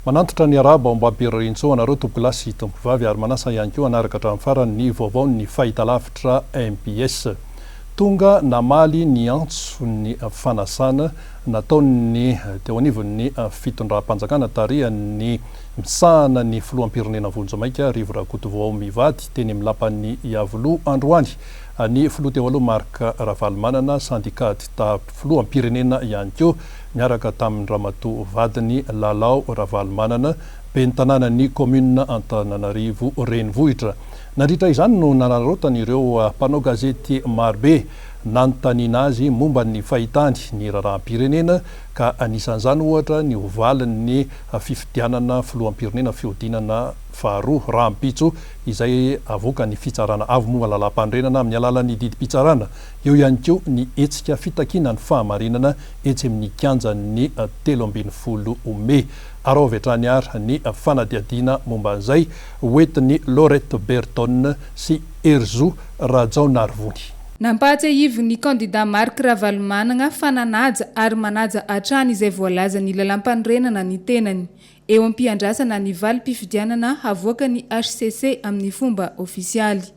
Manantitra ny araba ao mbampirintso anareo tompolasy tompovavy ary manasa ihany koa anaraka hatramin'ny farany ny vaovao ny fahitalavitra MPS. Tonga namaly ny antso ny fanasana nataony teo anivon'ny fitondram-panjakana tarihan'ny misahana ny filoham-pirenena Vonjamaika Rivo Rakotovao mivady teny amin'ny lapan'ny Iavoloha androany. Ny filoha teo aloha Marc Ravalomanana syndicat ta filoham-pirenena ihany koa miaraka tamin'ny ramatoa vadiny Lalao Ravalomanana ben'ny tanànan'ny commune Antananarivo renivohitra. Nandritra izany no nanarotana mpanao gazety marobe nanontaniana azy momba ny fahitany ny raharaham-pirenena ka anisan'izany ohatra ny ovalin'ny fifidianana filoham-pirenena fiodinana faharoa Rampitso izay avoaka ny fitsarana avy moa lalam-pandrenana amin'ny alalan'ny didim-pitsarana. Eo ihany koa ny hetsika fitakiana ny fahamarinana etsy amin'ny kianjan'ny 13 Mey. Arao vetrany ary ny fanadiadina momba an'izay hoentin'ny Laurette Berton sy Erzo Rajaonarivony. Nampatsy ivon'ny candidat Marc Ravalomanana fananaja ary manaja hatrany izay voalaza ny lalam-pandrenana ny tenany. Eo am-piandrasana ny valim-pifidianana havoaka ny HCC amin'ny fomba ofisialy.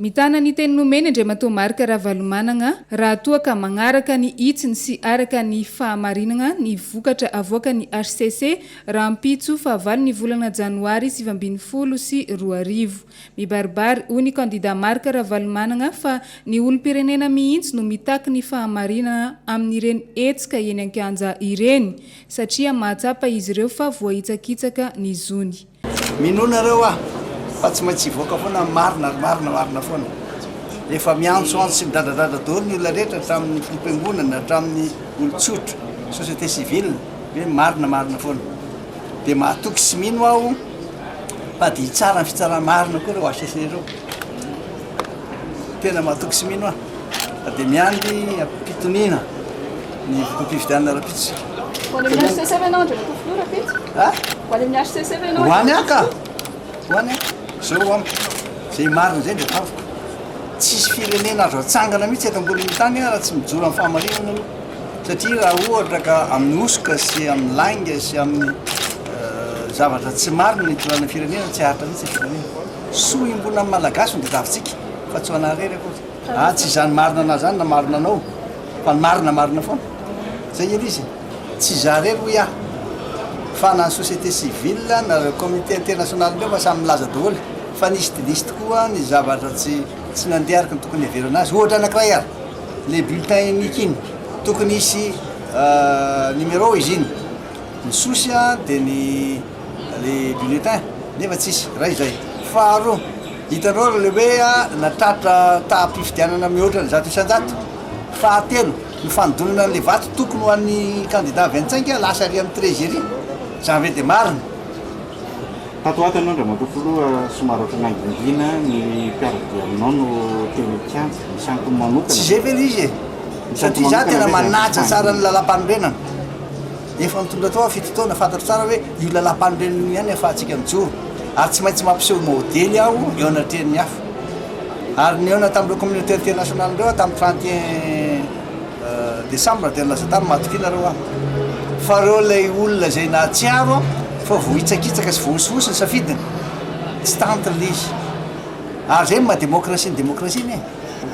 Mitana ny teny nomeny Andriamatoa Marc Ravalomanana raha toa ka magnaraka ny hitsiny sy araka ny fahamarinana ny vokatra avoaka ny HCC Rampitso fahavalo ny volana Janoary 2020 sy 2020. Mibaribary hoy ny candidat Marc Ravalomanana fa ny olom-pirenena mihitsy no mitaky ny fahamarinana amin'ireny hetsika eny an-kianja ireny satria mahatsapa izy ireo fa voahitsakitsaka ny zony. Minonareo fa tsy maintsy voaka foana marina foana. Efa miantso sy midadadada daholo ny olona rehetra hatramin'ny filimpiangonana hatramin'ny olon-tsotra société civile hoe marina foana. Dia mahatoky sy mino aho fa dia tsara ny fitsarana marina koa reo HCC reo. Tena mahatoky sy mino aho. Dia miandry ampitoniana ny mpifidianana Rampitso. Ho any amin'ny HCC venao Andriamatoa filoha Rampitso? Ho any amin'ny HCC venao? Ho any aka. Ho any aka. Zao am zay marina zay ndio tafoko. Tsisy firenena azo atsangana mihitsy eto ambony tany raha tsy mijoro amin'ny fahamarinana aloha. Satria raha ohatra ka amin'ny osoka sy amin'ny langa sy amin'ny zavatra tsy marina ny ijorana firenena tsy haratra mihitsy firenena. Soa imbona amin'ny malagasy no dia tavintsika fa tsy ho anarery akory. Tsy izany marina na zany na marina anao fa marina foana. Zay ely izy. Tsy zarery ho iaho. Fa na société civile na comité international reo fa samy milaza daholo fa nisy tokoa ny zavatra tsy nandeharaka ny tokony heverana azy. Ohatra anankiray ary le bulletin unique iny tokony isy numéro izy iny ny sosy dia le bulletin nefa tsisy raha izay. Faharoa hitanao le hoe natratra taha-pifidianana mihoatra ny 100 isan-jato. Fahatelo ny fanodonana an'le vato tokony ho an'ny candidat 25 lasa ary amin'ny trésorerie. Zany dia marina. Tato ato ianao Andriamatoa filoha somary ohatran'angingina ny mpiara-dia aminao no teny kianja misy antony manokana. Tsy zay ve izy e. Satria za tena manatsa tsara ny lalam-panorenana. Efa mitondra tao 7 taona fantatro tsara hoe io lalam-panorenana ihany ahafahantsika mijoro. Ary tsy maintsy mampiseho modely aho eo anatrehan'ny hafa. Ary ny eo tamin'ireo communauté internationale reo tamin'ny 31 décembre dia nilaza tany matokiana reo aho. Fa reo ilay olona zay nahatsiaro fa vohitsakitsaka sy vohosihosy ny safidiny tsy tantra le izy. Ary zay maha-démocratie iny e.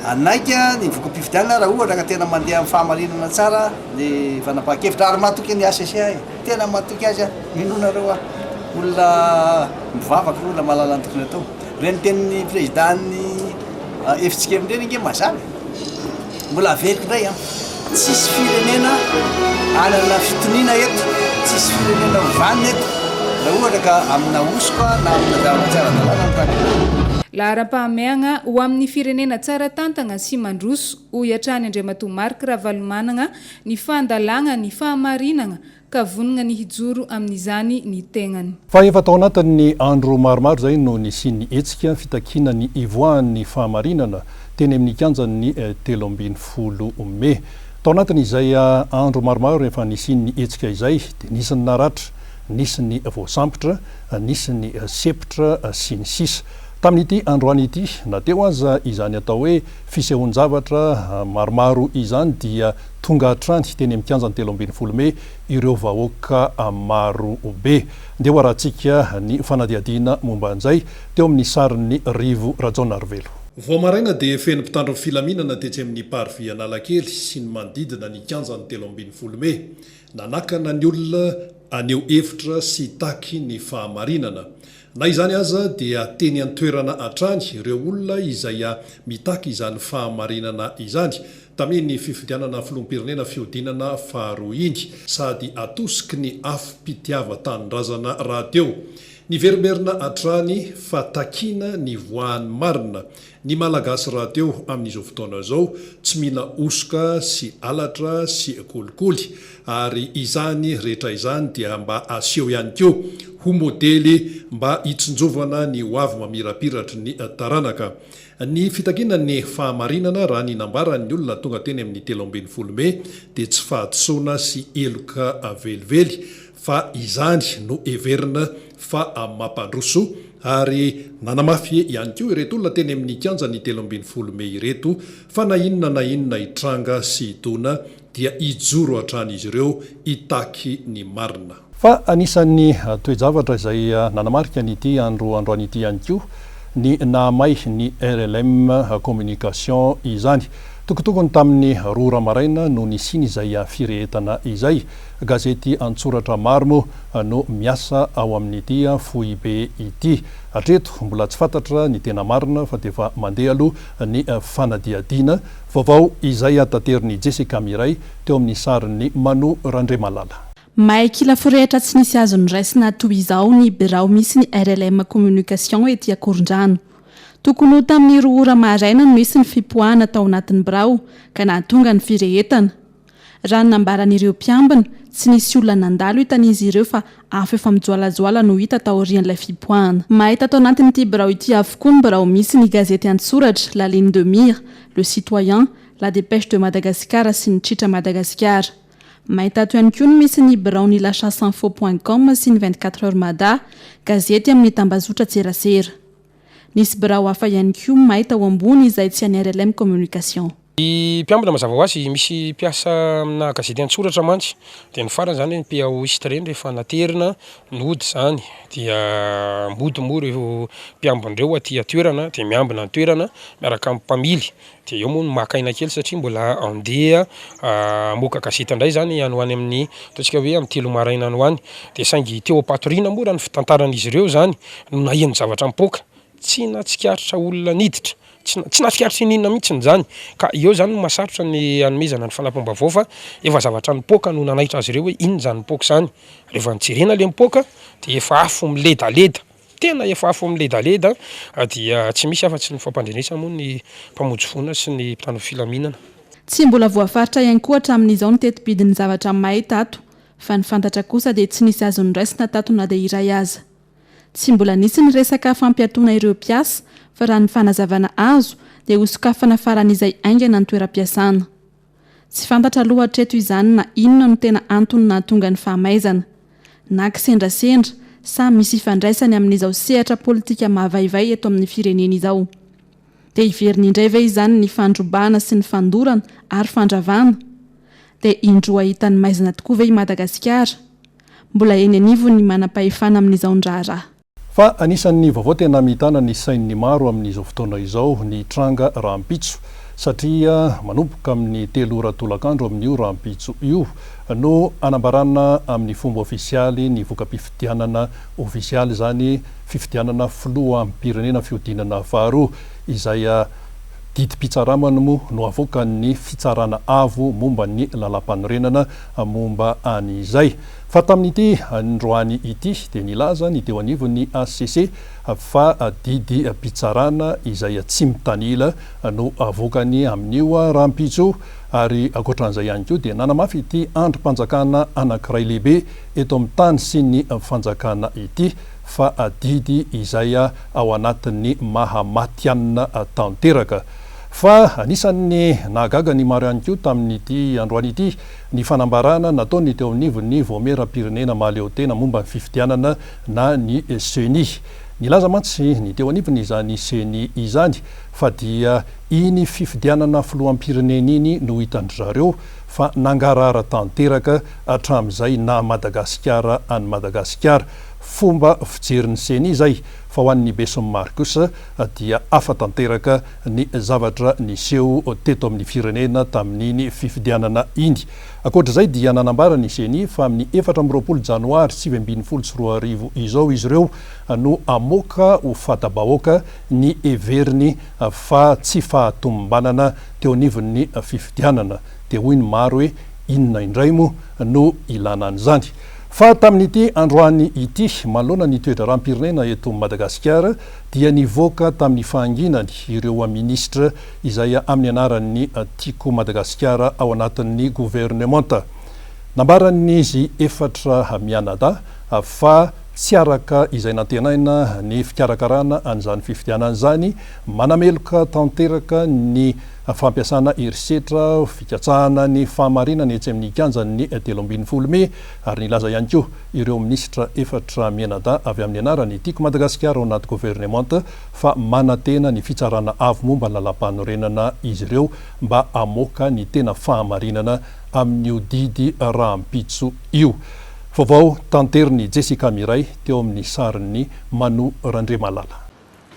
Anaika ny voka-pifidianana raha ohatra ka tena mandeha amin'ny fahamarinana tsara ny fanapahan-kevitra ary mahatoky ny HCC tena mahatoky azy minonareo olona mivavaka olona mahalala ny tokony atao. Reny tenin'ny présidentny efitsikeviny reny inge mazava mbola averiko indray tsisy firenena anana fitoniana eto, tsisy firenena ovanina eto raha ohatra ka amina osoka na amina zavatra tsara dalàna. Lahara-pahameagna ho amin'ny firenena tsara tantana sy mandroso hoy hatrany Andriamatoa Marc Ravalomanana ny fandalagna ny fahamarinana ka vonona ny hijoro amin'izany ny tegnany. Fa efa tao anatin'ny andro maromaro zay no nisy ny hetsika fitakiana ny ivoahan'ny fahamarinana teny amin'ny kianjan'ny 13 Mey. Tao anatin'izay andro maromaro rehefa nisy ny hetsika izay dia nisy ny naratra, nisy ny voasambotra, nisy ny sepitra sy ny sisa. tamin'ity androany ity na teo aza izany atao hoe fisehoan-javatra maromaro izany dia tonga hatrany teny amin'ny kianjany 13 Mey ireo vahoaka maro be. Ndeha ho arahantsika ny fanadihadiana momba an'izay teo amin'ny sarin'ny Rivo Rajaonarivelo. Vao maraina dia feno mpitandro filaminana tetsy amin'ny parvy Analakely sy ny manodidina ny kianjany 13 Mey nanakana ny olona aneo hevitra sy taky ny fahamarinana. Na izany aza dia teny an-toerana hatrany ireo olona izay mitaky izany fahamarinana izany tamin'ny fifidianana filoham-pirenena fiodinana faharoa iny sady atosiky ny afim-pitiava-tanindrazana raha teo. Niverimerina hatrany fa takina ny voahany marina ny malagasy raha teo amin'izao fotoana izao tsy mila osoka sy alatra sy kolikoly ary izany rehetra izany dia mba aseho ihany keo ho modely mba hitsinjovana ny hoavy mamirapiratra ny taranaka. Ny fitakina ny fahamarinana raha ny nambaran'ny olona tonga teny amin'ny 13 Mey dia tsy fahatsoana sy eloka velively fa izany no everina fa mampandroso ary nanamafy ihany koa ireto olona teny amin'ny kianjany 13 Mey ireto fa na inona hitranga sy hitona dia hijoro hatrany izy ireo hitaky ny marina. Fa anisan'ny toe-javatra izay nanamarika n'ity androany ity ihany koa ny nahamay ny RLM communication izany. Tokotokony tamin'ny 2 maraina no nisiny izay firehetana izay. Gazety antsoratra maro no miasa ao amin'ity fohy be ity. Hatreto mbola tsy fantatra ny tena marina fa dia efa mandeha aloha ny fanadihadiana. Vaovao izay tanteriny Jessica Miray teo amin'ny sarin'ny Mano Randremalala. Mahay kila forehatra tsy nisy azo niraisina toy izao ny birao misy ny RLM communication ety Akorondrano. Tokony ho tamin'ny 2 ora maraina no misy ny fipoahana tao anatin'ny birao ka nahatonga ny firehetana. Raha ny nambaran'ireo mpiambina tsy nisy olona nandalo hitan'izy ireo fa afo efa mijoalajoala no hita tao aorian'ilay fipoahana. Mahita tao anatin'ity birao ity avokoa ny birao misy ny gazety antsoratra La Ligne de Mire, Le Citoyen, La Dépêche de Madagascar sy ny Tritra Madagascar. Mahita ato ihany koa no misy ny birao ny lachassinfo.com sy ny 24 heures Mada, gazety amin'ny tambazotra tserasera. Nisy birao hafa ihany koa mahita ao ambony izay tsy any RLM communication. I mpiambina mazava ho azy misy mpiasa amina gazety antsoratra mantsy dia ny farany zany mpiao histreny rehefa naterina nody zany dia mody moa ireo mpiambin'ireo aty atoerana dia miambina an-toerana miaraka amin'ny mpamily dia eo moa no makaina kely satria mbola andeha moka gazety indray zany any ho any amin'ny ataontsika hoe amin'ny 3 maraina any ho any dia saingy teo ampatoriana moa raha ny fitantaran'izy ireo zany no naheno zavatra mipoaka tsy natsikaritra olona niditra tsy natsikaritra inona mihitsy zany ka eo zany no masarotra ny anomezana ny fanampam-baovao fa efa zavatra nipoaka no nanaitra azy ireo hoe inona zany mipoaka zany. Rehefa nijerena le mipoaka dia efa afo miledaleda tena efa afo miledaleda dia tsy misy afa-tsy ny fampandrenesa moa ny mpamonjy fona sy ny mpitandro filaminana. Tsy mbola voafaritra ihany koa hatramin'izao ny tetibidin'ny zavatra mahay tato fa ny fantatra kosa dia tsy nisy azo niraisina tato na dia iray aza. Tsy mbola nisy ny resaka fampiatona ireo mpiasa fa raha ny fanazavana azo dia hosokafana faran'izay aingana ny toeram-piasana. Tsy fantatra aloha hatreto izany na inona no tena antony nahatonga ny fahamaizana. Na kisendrasendra sa misy ifandraisany amin'izao sehatra politika mahavaivay eto amin'ny firenena izao. Dia iveriny indray ve izany ny fandrobana sy ny fandorana ary fandravana? Dia indroa hitan'ny maizina tokoa ve i Madagasikara? Mbola eny anivo ny manam-pahefana amin'izao ndraharaha. Fa anisan'ny vaovao tena mitana ny sain'ny maro amin'izao fotoana izao ny tranga rahampitso satria manomboka amin'ny 3 ora tolakandro amin'io rahampitso io no anambarana amin'ny fomba ofisialy ny voka-pifidianana ofisialy zany fifidianana filoham-pirenena fiodinana faharoa izay didim-pitsaramana moa no avoakan'ny fitsarana avo momba ny lalam-panorenana momba an'izay. Fa tamin'ity androany ity dia nilaza ny teo anivon'ny ACC fa didy pitsarana izay tsy mitanila no avoakany amin'io rahampitso ary akoatran'izay ihany koa dia nanamafy ity androm-panjakana anankiray lehibe eto amin'ny tany sy ny fanjakana ity fa didy izay ao anatin'ny mahamatianina tanteraka. Fa anisan'ny nahagaga ny maro ihany koa tamin'ity androany ity ny fanambarana nataony teo anivon'ny voameram-pirenena mahaleo tena momba ny fifidianana na ny CENI. nilaza mantsy ny teo anivony izany seny izany fa dia iny fifidianana filohampirenena iny no hitandry zareo fa nangarara tanteraka hatramin'izay na Madagasikara any Madagasikara fomba fijeriny seny izay fa ho an'ny Besomary kosa dia afa tanteraka ny zavatra niseho teto amin'ny firenena tamin'iny fifidianana iny. Ankoatr'izay dia nanambara ny seny fa amin'ny 4 Janoary 2024 izao izy ireo no amoaka ho fatabahoaka ny heveriny fa tsy fahatombanana teo anivon'ny fifidianana. Dia hoy ny maro hoe inona indray moa no ilana an'izany. Fa tamin'ity androany ity manoloana ny toetra rahampirenena eto Madagasikara dia nivoaka tamin'ny fahanginany ireo ministra izay amin'ny anaran'ny Tiako Madagasikara ao anatin'ny gouvernementa. Nambaran'izy 4 mianada fa tsy araka izay nantenaina ny fikarakarana an'izany fifidianana izany, manameloka tanteraka ny fampiasana herisetra fikatsahana ny fahamarinana etsy amin'ny kianjan'ny 13 Mey ary nilaza ihany koa ireo ministra 4 mianada avy amin'ny anarany Tiako Madagasikara ao anaty gouvernementa fa manantena ny fitsarana avo momba lalam-panorenana izy ireo mba amoaka ny tena fahamarinana amin'io didy rahampitso io. Vaovao tanteriny Jessica Miray teo amin'ny sarin'ny Manu Randriamalala.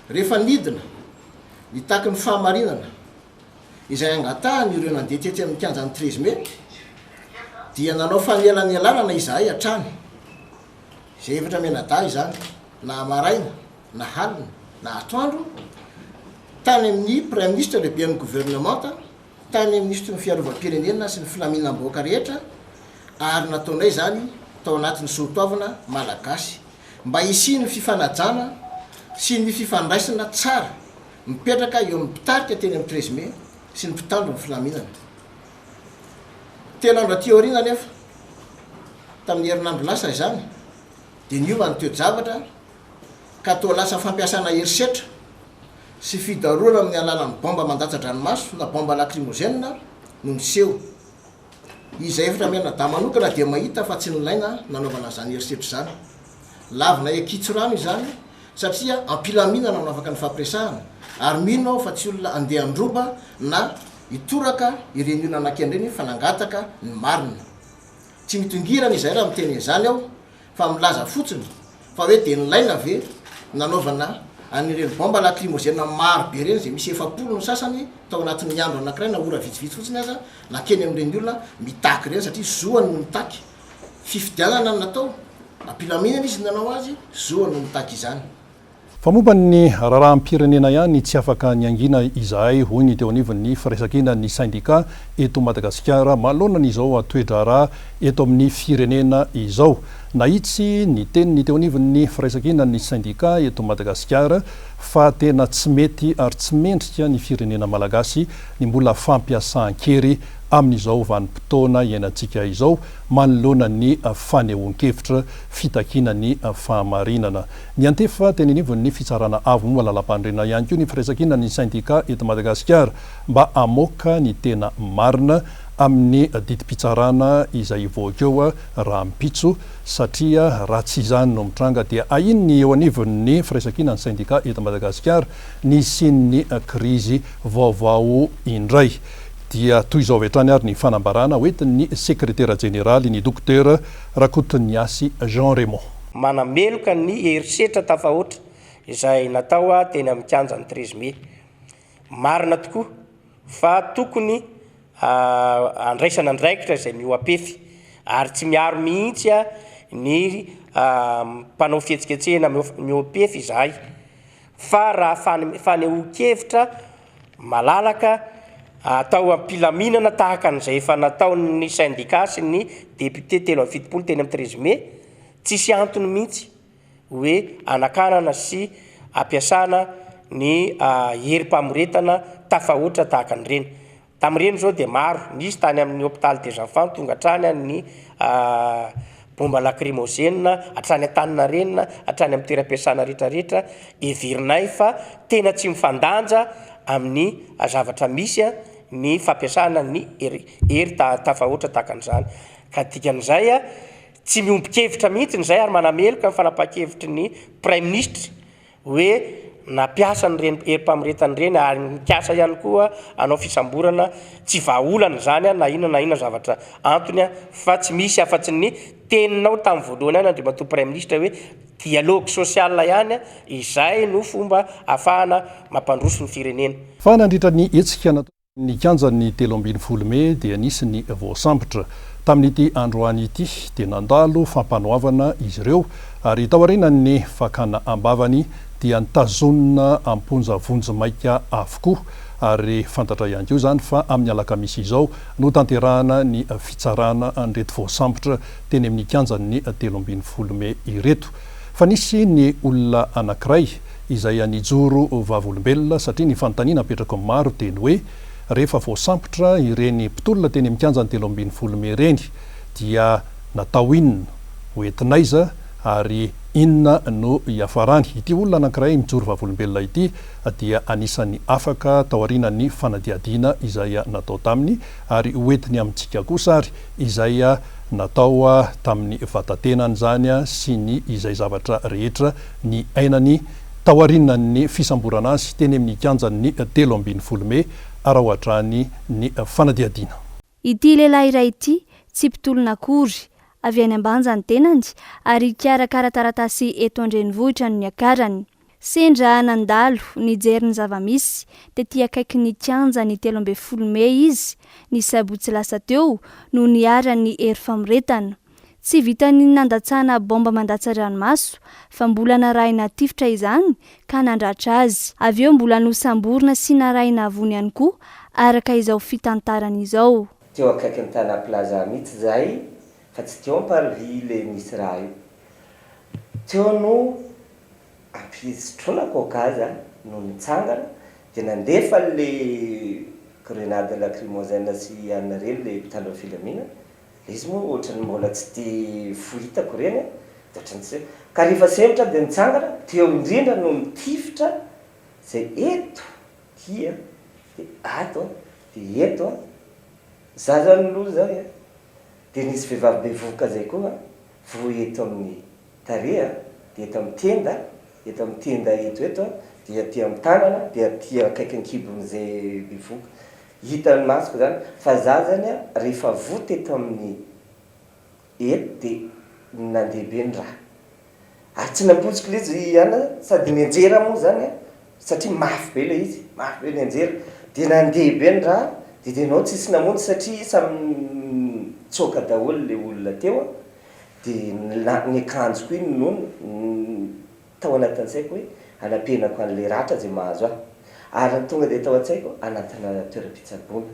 Rehefa nidina nitaky ny fahamarinana izay angatahany ireo nandeha tety amin'ny kianjan'ny 13 Mey dia nanao fanelan'elanana izahay hatrany izay 4 mianadahy izany na maraina na halina na atoandro tany amin'ny Premier Ministre lehibe amin'ny gouvernementa, tany amin'ny ministre ny fiarovam-pirenena sy ny filaminam-bahoaka rehetra ary nataonay zany tao anatin'ny soatoavana malagasy mba hisiny fifanajana sy ny fifandraisana tsara mipetraka eo amin'ny mpitarika teny amin'ny 13 Mey sy ny mpitandro ny filaminana. Telo andro aty aoriana nefa tamin'ny herinandro lasa izany dia niova ny toe-javatra ka toa lasa fampiasana herisetra sy fidarona amin'ny alalan'ny bomba mandatsa-dranomaso na bomba lacrymogène no niseho. Izay 4 mianadahy manokana dia mahita fa tsy nilaina nanaovana zany herisetra zany. Lavina ekitsorano izany satria ampilaminana no afaka ny fampiresahana ary mino fa tsy olona andeha androba na itoraka ireny anankendreny fa nangataka ny marina. Tsy mitongirana izay raha miteny izany aho fa milaza fotsiny fa hoe dia nilaina ve nanaovana anireny bomba lacrymogène maro be reny izay misy 700 ny sasany tao anatin'ny andro anankiray na ora vitsivitsy fotsiny aza na keny amin'ireny olona mitaky reny satria zoany no mitaky. Fifidianana natao ampilaminana izy nanao azy zoany no mitaky izany. Fa momba ny rahampirenena ihany tsy afaka niangina izahay hoy ny teo anivon'ny firaisankina ny syndika eto Madagasikara manoloana izao atoedrara eto amin'ny firenena izao. Nahitsy ny teniny teo anivon'ny firaisankina ny syndika eto Madagasikara fa tena tsy mety ary tsy mendrika ny firenena malagasy ny mbola fampiasan-kery amin'izao vanim-potoana iainantsika izao manoloana ny fanehoan-kevitra fitakina ny fahamarinana. Ny antefa teny anivon'ny fitsarana avo momba lalam-pandrenena ihany koa ny firaisankina ny syndika eto Madagasikara mba amoaka ny tena marina amin'ny didim-pitsarana izay voakeo rahampitso satria raha tsy izany no mitranga dia aino ny eo anivon'ny firaisankina ny syndika eto Madagasikara ny sin'ny krizy vaovao indray. Dia toy izao vetrany ary ny fanambarana hoentin'ny sekretera jeneraly ny dokotera Rakotoniasy Jean Raymond. Manameloka ny herisetra tafahoatra izay natao teny amin'ny kianjan'ny 13 Mey. Marina tokoa fa tokony andraisana andraikitra izay mioapefy ary tsy miaro mihitsy ny mpanao fihetsiketsehana mioapefy izahay fa raha fanehoan-kevitra malalaka atao ampilaminana tahaka an'izay efa nataon'ny syndika sy ny député 3 teny amin'ny 13 Mey tsisy antony mihitsy hoe anakanana sy ampiasana ny herim-pamoretana tafahoatra tahaka an'ireny. Tamin'ireny zao dia maro, nisy tany amin'ny hôpital des enfants tonga hatrany ny bomba lacrymogène hatrany Antaninarenina hatrany amin'ny toeram-piasana rehetrarehetra heverinay fa tena tsy mifandanja amin'ny zavatra misy ny fampiasana ny hery tafahoatra tahaka an'izany. Ka dikan'izay tsy miombon-kevitra mihitsy izay ary manameloka ny fanapahan-kevitry ny Premier Ministre hoe napiasa nyreny erim-pamoretany reny ary mikasa ihany koa anao fisamborana tsy vaolana zany na inona zavatra antony fa tsy misy afa-tsy ny teninao tamin'ny voalohany any Andriamatoa Premier Ministre hoe dialogue social ihany izay no fomba ahafahana mampandroso ny firenena. Fa nandritra ny hetsika ny kanjan'ny 12 Mey dia nisy ny voasambotra tamin'ity androany ity dia nandalo fampanoavana izy ireo ary taorianany fakana ambavany dia nitazonina amponja vonjy maika avokoa ary fantatra ihany koa zany fa amin'ny alakamisy izao no tanterahana ny fitsarana anreto voasambotra teny amin'ny kanjan'ny 13 Mey ireto. Fa nisy ny olona anankiray izay anijoro vavolombelona satria ny fanontaniana apetraka maro teny hoe rehefa voasambotra ireny mpitolona teny amin'ny kanjan'ny 13 Mey reny dia natao inona hoentinaiza ary inona no iafarany. Ity olona anankiray mijoro vavolombelona ity dia anisany afaka taorianany fanadiadiana izay natao taminy ary hoentiny amintsika kosa ary izay natao tamin'ny vatatenany zany sy ny izay zavatra rehetra ny ainany taorianany fisamborana azy teny amin'ny kanjan'ny 13 Mey ara ohatrany ny fanadiadiana. Ity lehilahy iray ity tsy mpitolona akory avy any ambanja ny tenany ary karakara taratasy eto an-drenivohitra ny akarany. Sendra nandalo nijery ny zavamisy tetỳ akaiky ny kanja ny 13 Mey izy ny sabotsy lasa teo no niarany hery famoretana. Tsy vitany nandatsana bomba mandatsa ranomaso fa mbola narahina tifitra izany ka nandratra azy. Avy eo mbola nosamborina sy narahina avony ihany koa araka izao fitantarany izao. Teo akaiky ny tana plaza mihitsy zay fa tsy teo amparivy le misy raha io. Teo no ampisotrona kokaza no mitsangana dia nandefa le grenade lacrymogène sy anona reny le mpitandro filamina. Izy moa ohatrany mbola tsy de fohitako reny ohatrany ka rehefa sembotra dia nitsangana teo indrindra no mitifitra zay eto tia dia ato dia eto zaza ny loha zao dia nisy vehivavy bevoka zay koa vo eto amin'ny tareha dia eto amin'ny tenda eto dia tia amin'ny tanana dia tia akaiky ny kibon'izay bevoka. Hitany masoko zany fa zazany rehefa voty eto amin'ny eto dia nandehabe ny raha ary tsy nampotsika izy ana sady nianjera moa zany satria mafy be le izy mafy be nianjera dia nandehabe ny raha dia anao tsisy namonjy satria samy tsoka daholo le olona teo dia ny akanjoko iny nono tao anatin'ny saiko hoe anapenako an'le ratra zay mahazo ahy ary tonga dia tao an-tsaiko anatina toeram-pitsaboana.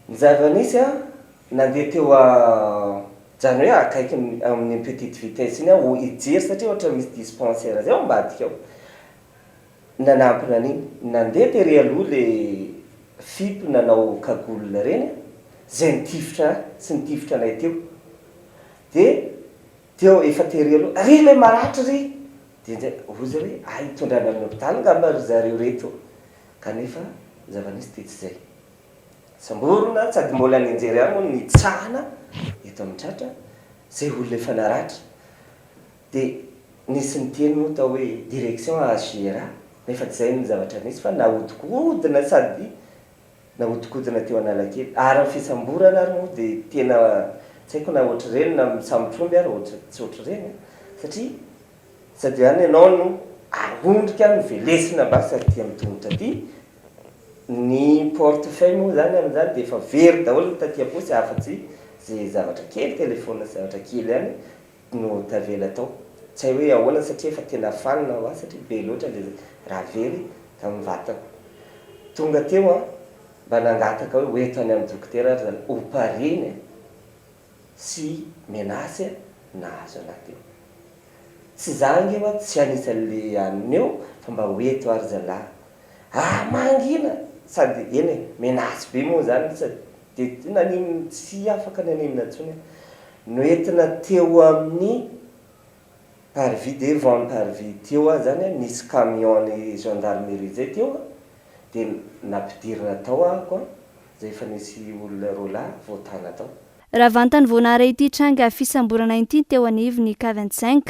Ny zava-nisy nandeha teo zany hoe akaiky amin'ny petite vitesse iny ho hijery satria ohatra misy dispensaire zay ao ambadika ao. Nanampina an'iny nandeha tery aloha le fipo nanao kagolona reny zay nitifitra sy nitifitra anay teo dia teo efa tery aloha ry le maratra ry dia nzay ozy hoe ay hitondrana amin'ny hôpitaly ngamba ry zareo reto kanefa zava-nisy ty tsy zay samborona sady mbola nianjery any moa nitsahana eto amin'ny tratra zay olona efa naratra dia nisy niteny moa tao hoe direction AGRA nefa tsy zay ny zavatra nisy fa nahodikohodina sady nahodikohodina teo Analakely ary ny fisamborana ary moa dia tena tsy haiko na ohatra reny na misambotromby ary ohatra tsy ohatra reny satria sady any ianao no ahondrika ny velesina basy aty amin'ny tongotra aty ny portefeuille moa zany amin'izany dia efa very daholo ny taty am-posy afa-tsy zay zavatra kely telefona zavatra kely ihany no tavela tao tsy hay hoe ahoana satria efa tena fanina ho azy satria be loatra le raha very tamin'ny vatako. Tonga teo mba nangataka hoe hoeto any amin'ny dokotera ary zany opariny sy menasy nahazo anaty eo. Tsy zany eo tsy anisan'le aniny eo fa mba hoeto ary zalahy mangina sady eny menasy be moa zany sady dia nanino tsy afaka nanimona ntsony noentina teo amin'ny parvis devant parvis teo zany nisy camion ny gendarmerie zay teo dia nampidirina tao ahako zay efa nisy olona roa lahy voatana tao. raha vantany voanary ity tranga fisamborana ity teo anivony K25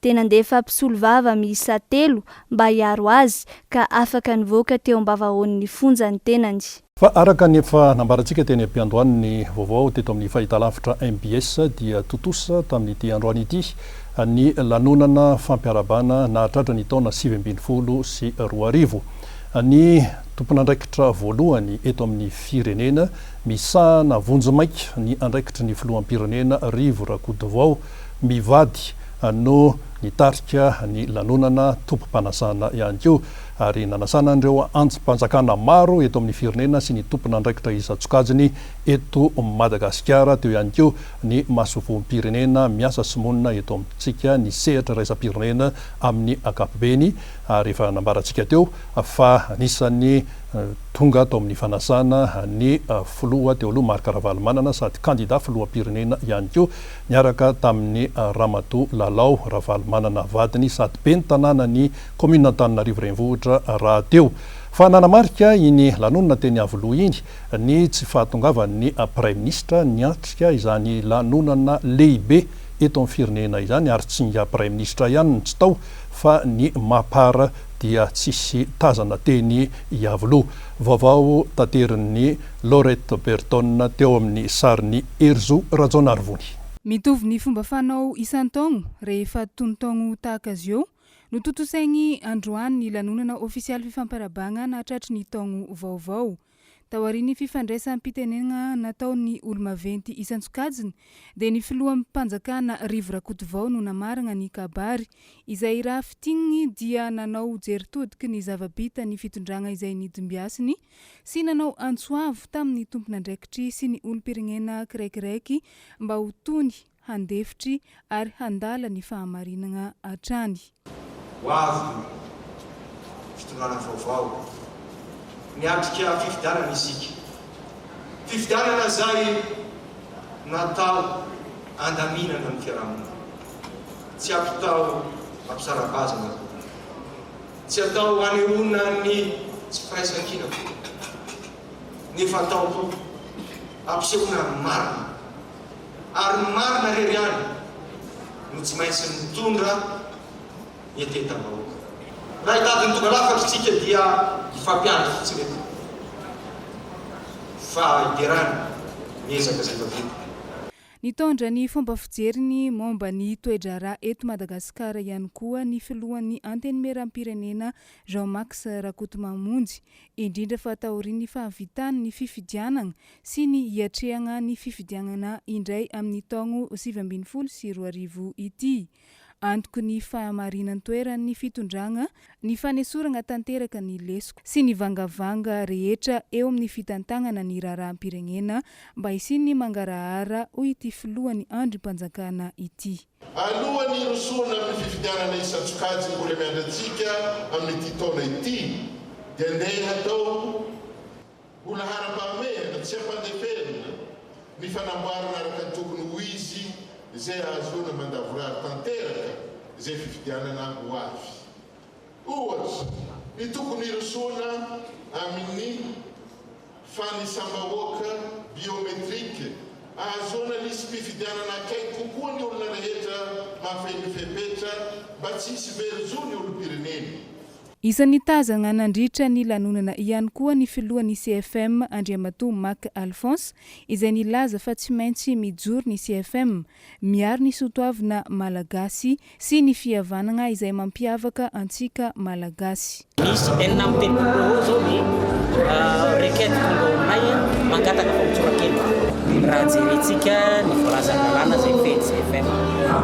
dia nandefa mpisolo vava miisa 3 mba hiaro azy ka afaka nivoaka teo ambavahoan'ny fonjany tenany. Fa araka ny efa nambarantsika teny am-piandohan'ny vaovao teto amin'ny fahitalavitra MBS dia totosa tamin'ity androany ity ny lanonana fampiarabana nahatratra ny taona 2024 ny tompon'andraikitra voalohany eto amin'ny firenena misahana vonjomaika ny andraikitry ny filoham-pirenena Rivo Rakotovao mivady no nitarika ny lanonana tompom-panasana ihany koa ary nanasana andreo antsim-panjakana maro eto amin'ny firenena sy ny tompon'andraikitra isan-tsokajiny eto Madagasikara teo ihany koa ny masovoam-pirenena miasa simonina eto amintsika ny sehatra raisam-pirenena amin'ny akapobeny ary efa nambarantsika teo fa anisan'ny tonga tao amin'ny fanasana ny filoha teo aloha Marc Ravalomanana sady kandida filoham-pirenena ihany koa niaraka tamin'ny Ramatoa Lalao Ravalomanana vadiny sady ben'ny tanàna ny commune Antananarivo renivohitra raha teo. Fa nanamarika iny lanonana teny avoloha iny ny tsy fahatongavan'ny Prime Ministre niatrika izany lanonana lehibe eto amin'ny firenena izany ary tsy ny Prime Ministre ihany tsy tao fa ny mapara dia tsisy tazana teny iavoloha. Vaovao tanterin'ny Laurette Berton teo amin'ny sarin'ny Erzo Rajonarivony. Mitovy ny fomba fanao isan-taogno rehefa tontaogno tahaka azy eo no totosaigny androany ny lanonana ofisialy fifampiarabagna nahatratry ny taogno vaovao. Taorian'ny fifandraisam-pitenenana nataon'ny olo-maventy isan-tsokajiny dia ny filoham-panjakana Rivo Rakotovao no namarana ny kabary izay raha fitigniny dia nanao jeritodiky ny zava-bita ny fitondragna izay nidimbiasiny sy nanao antsoavo tamin'ny tompon'andraikitry sy ny olo-pirenena kiraikiraiky mba ho tony handefitry ary handala ny fahamarinana hatrany. Hoavy fitondrana vaovao niatrika fifidianana isika. Fifidianana zay natao andaminana ny fiarahamonina. Tsy atao ampisarabazana, tsy atao hanehoana ny tsy firaisan-kina, ny fatao ampisehoana marina ary marina rery ihany no tsy maintsy mitondra ny etetam-bahoaka. Raha hitady tonga lafatra tsika dia ifampianatra fotsiny eto fa iderana miezaka zay vavita. Nitondra ny fomba fijeriny momba ny toedrara eto Madagasikara ihany koa ny filohan'ny antenimieram-pirenena Jean-Max Rakotomamonjy indrindra fa taorian'ny fahavitany ny fifidianana sy ny hiatrehana ny fifidianana indray amin'ny taogno 2024 ity. Antoko ny fahamarinany toeran'ny fitondragna, ny fanesorana tanteraka ny lesoko sy ny vangavanga rehetra eo amin'ny fitantagnana ny raharaham-pirenena mba hisiny mangarahara ho ity filohan'ny andrim-panjakana ity. Alohan'ny rosoana amin'ny fifidianana isan-tsokajiny mbola miandratsika amin'ity taona ity dia andeha hatao mbola haram-pahamehana tsy ampandeferina ny fanamboarana araka ny tokony ho izy zay ahazoana mandavorary tanteraka zay fifidianana ho avy. Ohatra, ny tokony rosoana amin'ny fanisambahoaka biometrika ahazoana lisy fifidianana akaiky kokoa ny olona rehetra mahafehiny fepetra mba tsy hisy verizo ny olo-pirenena. Isan'ny tazana nandritra ny lanonana ihany koa ny filohan'ny CFM Andriamatoa Mac Alphonse izay nilaza fa tsy maintsy mijoro ny CFM miaro ny soatoavina malagasy sy ny fihavanana izay mampiavaka antsika malagasy. Misy enina amby telopolo zao ny rekety tonga aminay mangataka fampitsorakely. Raha jerentsika ny voalazan-dalàna zay fety CFM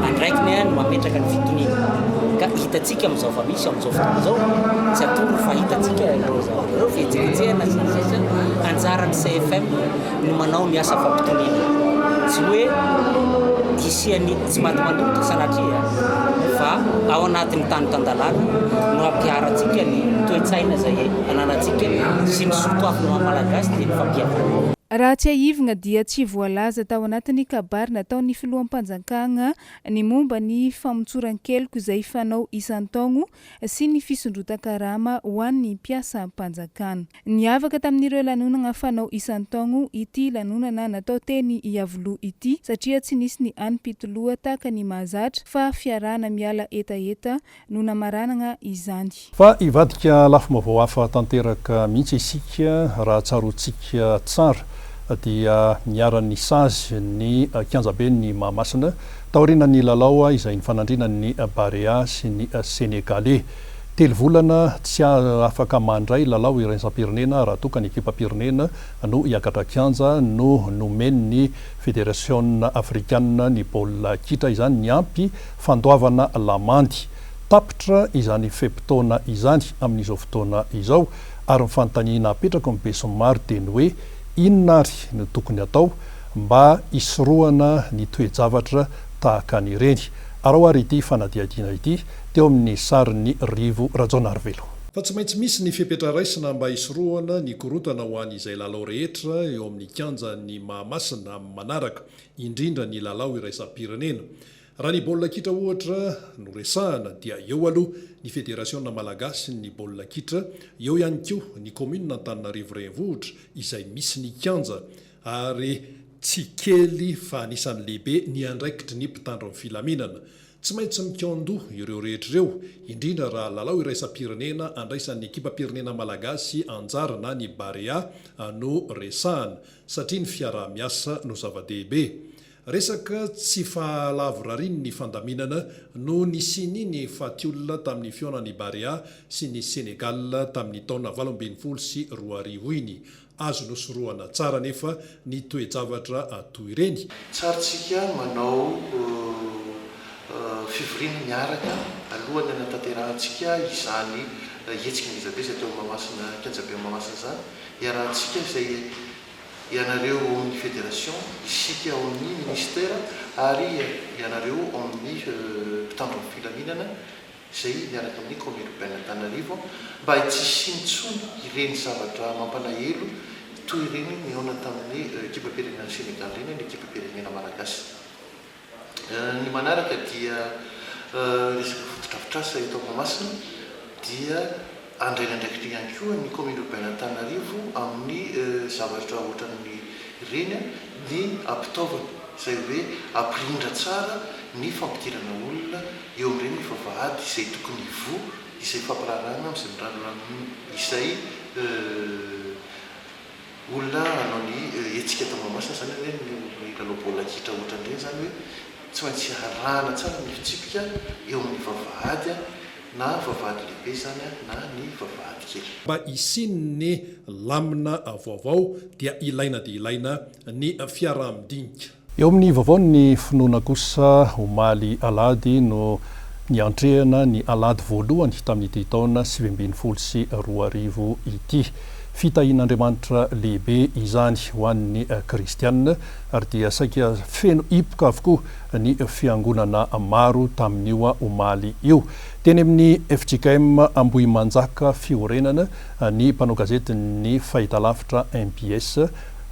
andraikiny no mametraka ny fitoniana. Ka hitatsika amin'izao fa misy amin'izao fotoana zao tsy atoro fa hitatsika ireo fihetsiketsehana sy ny sisa anjaran'ny CFM no manao ny asa fampitoniana. Tsy hoe hisiany tsy maty manoto sanatria fa ao anatin'ny tany tan-dalàna no ampiaratsika ny toe-tsaina zay ananatsika sy ny soatoavina malagasy dia ny fampiavana. raha tsy aivagna dia tsy voalaza tao anatin'ny kabary nataon'ny filohampanjakana ny momba ny famontsoran-keliko izay fanao isan-taogno sy ny fisondrotan-karama ho an'ny mpiasam-panjakana. Niavaka tamin'ireo lanonana fanao isan-taogno ity lanonana natao teny iavoloha ity satria tsy nisy ny ani-pitoloha tahaka ny mahazatra fa fiarahana miala etaeta no namaranana izany. Fa ivadika lafim-baovao hafa tanteraka mihitsy isika raha tsaroantsika tsara dia niaran'ny sazy ny kianjabe ny Mahamasina taorina ny lalao izay nifanandrina ny Barea sy ny Senegalais. Telo volana tsy afaka mandray lalao iraisam-pirenena raha toka ny ekipa-pirenena no hiakatra kianja no nomen'ny Fédération africaine ny baolina kitra izany ny ampy fandoavana lamandy. Tapitra izany fepitaona izany amin'izao fotoana izao ary mifanotaniana apetraka mibeso maro teny hoe inona ary no tokony atao mba isorohana ny toe-javatra tahaka n'ireny. Arao ary ity fanadiadiana ity teo amin'ny sarin'ny Rivo Rajaonarivelo. Fa tsy maintsy misy ny fepetra raisina mba isorohana ny korotana ho an'izay lalao rehetra eo amin'ny kianja ny Mahamasina amin'ny manaraka indrindra ny lalao iraisam-pirenena. Raha ny baolina kitra ohatra no resahana dia eo aloha ny Fédération Malagasy ny baolina kitra, eo ihany koa ny commune Antananarivo renivohitra izay misy ny kianja ary tsy kely fa anisan'ny lehibe ny andraikitry ny mpitandro amin'ny filaminana. Tsy maintsy mikiandoha ireo rehetra ireo indrindra raha lalao iraisam-pirenena andraisan'ny ekipa-pirenena malagasy anjara na ny Barea no resahana satria ny fiarah-miasa no zava-dehibe. Resaka tsy fahalavo rariny ny fandaminana no nisiny ny fatiolona tamin'ny fionan'ny Barea sy ny Senegal tamin'ny taona 2020 sy 2020 iny. Azo nosorohana tsara nefa ny toe-javatra toy ireny. Tsarantsika manao fivoriana miaraka alohany anatanterantsika izany hetsika ngizabe izay teo Mahamasina kianjabe Mahamasina izany iarahantsika izay ianareo amin'ny fédération, isika ao amin'ny ministère ary ianareo amin'ny mpitandro amin'ny filaminana izay miaraka amin'ny commune urbaine Antananarivo mba hitsintsony ireny zavatra mampalahelo toy ireny nihaona tamin'ny ekipa-pirenena Sénégal ireny ny ekipa-pirenena Malagasy. Ny manaraka dia resaka fotodrafitrasa eto Mahamasina dia andraina ndraikitra ihany koa ny commune urbaine Antananarivo amin'ny zavatra ohatran'ny ireny ny ampitaovana izay hoe ampirindra tsara ny fampidirana olona eo amin'ireny vavahady izay tokony vo izay fampirarana amin'izay mirarona izay olona hanao ny hetsika eto Mahamasina zany hoe ny lalao baolina kitra ohatran'ireny zany hoe tsy maintsy arahana tsara ny fitsipika eo amin'ny vavahady na vavahady lehibe zany na ny vavahady kely. Mba isin'ny lamina vaovao dia ilaina ny fiaraha-midinika. Eo amin'ny vaovao ny finoana kosa omaly alady no niantrehana ny alady voalohany tamin'ity taona 2020 sy 2020 ity. Fitahian'Andriamanitra lehibe izany ho an'ny kristianina ary dia saika feno hipoka avokoa ny fiangonana maro tamin'io omaly io. Teny amin'ny FJKM Ambohimanjaka fiorenana ny mpanao gazety ny Fahitalavitra MPS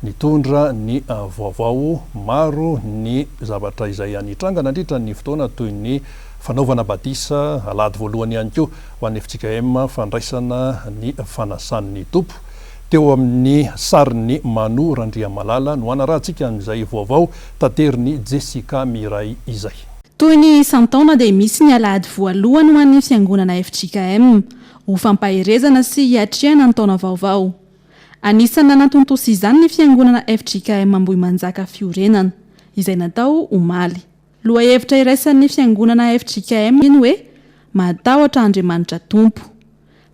nitondra ny vaovao maro ny zavatra izay anitrangana andritra ny fotoana toy ny fanaovana batisa alady voalohany ihany koa ho an'ny FJKM fandraisana ny fanasan'ny tompo. Teo amin'ny sarin'ny Manu Randriamalala no anarahantsika amin'izay vaovao tanteriny Jessica Miray izay. Toy ny isan-taona dia misy ny alady voalohany ho an'ny fiangonana FJKM ho fampahirezana sy hiatrehana ny taona vaovao. Anisany nanatontosa izany ny fiangonana FJKM Ambohimanjaka fiorenana izay natao omaly. Loha hevitra iraisan'ny fiangonana FJKM iny hoe matahotra Andriamanitra tompo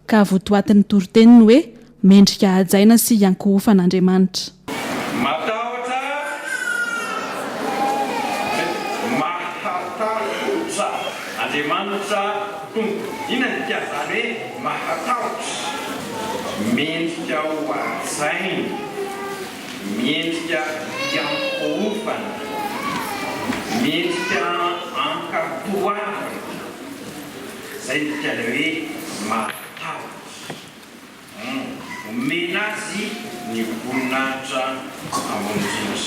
ka votoatin'ny toroteniny hoe mendrika hajaina sy iankohofan'Andriamanitra. Matahotra Andriamanitra tompo. Ina ny piazany hoe mahatahotra, mendrika ho hajaina, mendrika iankohofana, mendrika ankapoavana. Zay ny piazany hoe mahatahotra. omena azy ny voninahitra amonjy.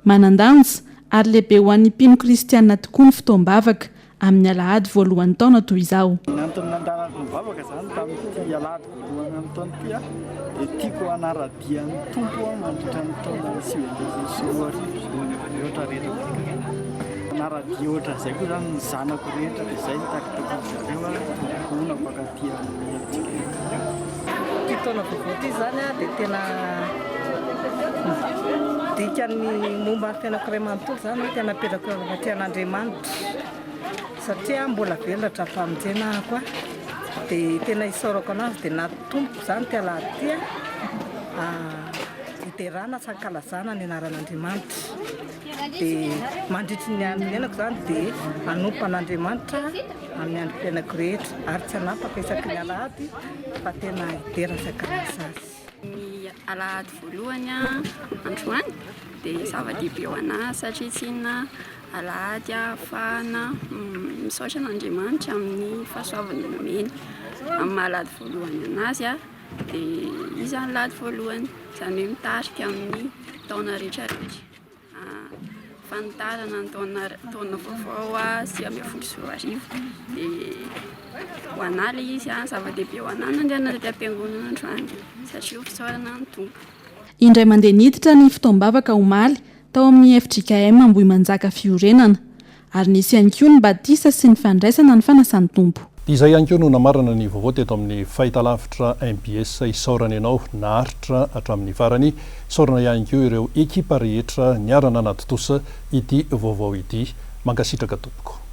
Manandanja ary lehibe ho an'ny mpino kristianina tokoa ny fotoam-bavaka amin'ny alahady voalohan'ny taona toy izao. Antony nandaran'ny mivavaka zany tamin'ity alahady voalohan'ny taona ity dia tiako hanaradia ny tompo mandritra ny taona 2024 ohatra rehetra. Hanaradia ohatra izay koa zany ny zanako rehetra dia izay takitako zareo ona mpakaty amin'ny hevitsika. Ity taona vaovao ity zany dia tena dikan'ny momba ny fiainako iray manontolo zany tena apetrako anaty an'Andriamanitra satria mbola velatra famonjena koa dia tena isaorako anazy dia natompoko zany ty alahady ty iterana sankalazana ny anaran'Andriamanitra dia mandritry ny amin'ny ainako zany dia anompo an'Andriamanitra amin'ny androm-piainako rehetra ary tsy hanapaka isaky ny alahady fa tena idera sankalazana. Ny alahady voalohany androany dia zava-dehibe ho anahy satria tsy inona alahady ahafahana misaotra an'Andriamanitra amin'ny fahasoavana nomeny. Amin'ny alahady voalohany anazy dia izy ny alahady voalohany izany hoe mitarika amin'ny taona rehetrarehetra. Fanitarana ny taona vaovao sy amin'ny folo sy roa arivo dia ho anahy ilay izy zava-dehibe ho anahy nandehanana taty am-piangonana androany satria ho fisaorana ny tompo. Indray mandeha niditra ny fotoam-bavaka omaly tao amin'ny FJKM Ambohimanjaka fiorenana ary nisy ihany koa ny batisa sy ny fandraisana ny fanasan'ny tompo. Izay ihany koa no namarana ny vaovao teto amin'ny fahitalavitra MBS isaorana ianao naharitra hatramin'ny farany. Isaorana ihany koa ireo ekipa rehetra niarana anaty tosa ity vaovao ity. Mankasitraka tompoko.